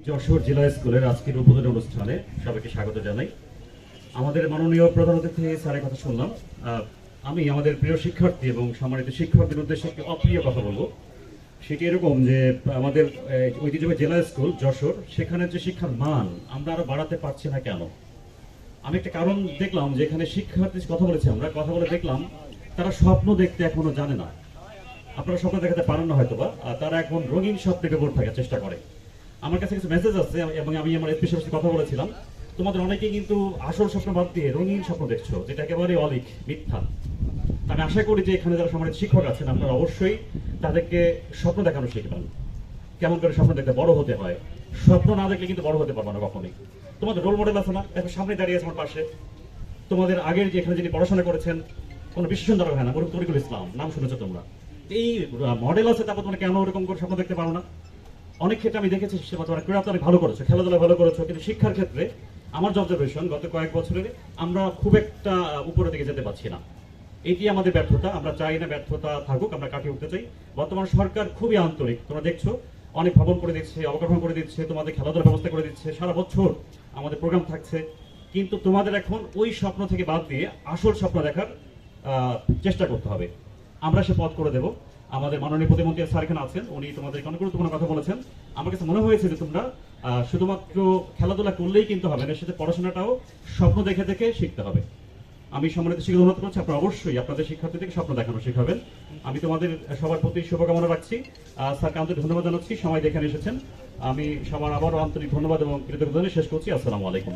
যশোর জেলা স্কুলের আজকের উদ্বোধনী অনুষ্ঠানে সবাইকে স্বাগত জানাই। আমাদের মাননীয় প্রধান অতিথি স্যারের কথা শুনলাম। আমি আমাদের প্রিয় শিক্ষার্থী এবং সম্মানিত শিক্ষকদের উদ্দেশ্যে একটি অপ্রিয় কথা বলবো। সেটি এরকম যে আমাদের ঐতিহ্যবাহী জেলা স্কুল যশোর, সেখানে যে শিক্ষার মান আমরা আরো বাড়াতে পারছি না কেন? আমি একটা কারণ দেখলাম যে এখানে শিক্ষার্থীর কথা বলেছি, আমরা কথা বলে দেখলাম তারা স্বপ্ন দেখতে এখনো জানে না। আপনারা স্বপ্ন দেখাতে পারেন না হয়তো বা, তারা এখন রঙিন স্বপ্নে বিভোর থাকার চেষ্টা করে। আমার কাছে কিছু মেসেজ আছে এবং আমি আমার স্পেশাল কথা বলেছিলাম, তোমাদের অনেকেই কিন্তু আসল স্বপ্ন বাদ দিয়ে রঙিন স্বপ্ন দেখছো, যেটা একেবারে অলিক মিথ্যা। আমি আশা করি যে এখানে যারা সম্মানিত শিক্ষক আছেন আপনারা অবশ্যই তাদেরকে স্বপ্ন দেখানো শিখবেন, কেমন করে স্বপ্ন দেখতে বড় হতে হয়। স্বপ্ন না দেখলে কিন্তু বড় হতে পারবে না কখনোই। তোমাদের রোল মডেল আছে না, এখন সামনে দাঁড়িয়ে আছে আমার পাশে, তোমাদের আগের যে এখানে যিনি পড়াশোনা করেছেন, কোনো বিশেষণ দরকার হয় না, বরং তরিকুল ইসলাম নাম শুনেছো তোমরা। এই মডেল আছে, তারপর তোমরা কেন ওরকম করে স্বপ্ন দেখতে পারো না? অনেক ক্ষেত্রে আমি দেখেছি তোমরা ক্রীড়াতে অনেক ভালো করেছো, খেলাধুলা ভালো করেছো, কিন্তু শিক্ষার ক্ষেত্রে আমার যে অবজারভেশন গত কয়েক বছরে আমরা খুব একটা উপরের দিকে যেতে পারছি না। এটি আমাদের ব্যর্থতা। আমরা চাই না ব্যর্থতা থাকুক, আমরা কাটিয়ে উঠতে চাই। বর্তমান সরকার খুবই আন্তরিক, তোমরা দেখছো অনেক ভবন করে দিচ্ছে, অবকাঠামো করে দিচ্ছে, তোমাদের খেলাধুলার ব্যবস্থা করে দিচ্ছে, সারা বছর আমাদের প্রোগ্রাম থাকছে। কিন্তু তোমাদের এখন ওই স্বপ্ন থেকে বাদ দিয়ে আসল স্বপ্ন দেখার চেষ্টা করতে হবে। আমরা সে পথ করে দেব। আমাদের মাননীয় প্রতিমন্ত্রী স্যার এখানে আছেন, উনি তোমাদের অনেক গুরুত্বপূর্ণ কথা বলেছেন। আমার কাছে মনে হয়েছে যে তোমরা শুধুমাত্র খেলাধুলা করলেই কিন্তু হবে না, এর সাথে পড়াশোনাটাও স্বপ্ন দেখে দেখে শিখতে হবে। আমি সম্মানিত শিক্ষক অনুরোধ করছি আপনারা অবশ্যই আপনাদের শিক্ষার্থীদেরকে স্বপ্ন দেখানো শেখাবেন। আমি তোমাদের সবার প্রতি শুভকামনা রাখছি। স্যারকে আন্তরিক ধন্যবাদ জানাচ্ছি, সময় দেখে এসেছেন। আমি সবার আবারও আন্তরিক ধন্যবাদ এবং কৃতজ্ঞতা শেষ করছি। আসসালামু আলাইকুম।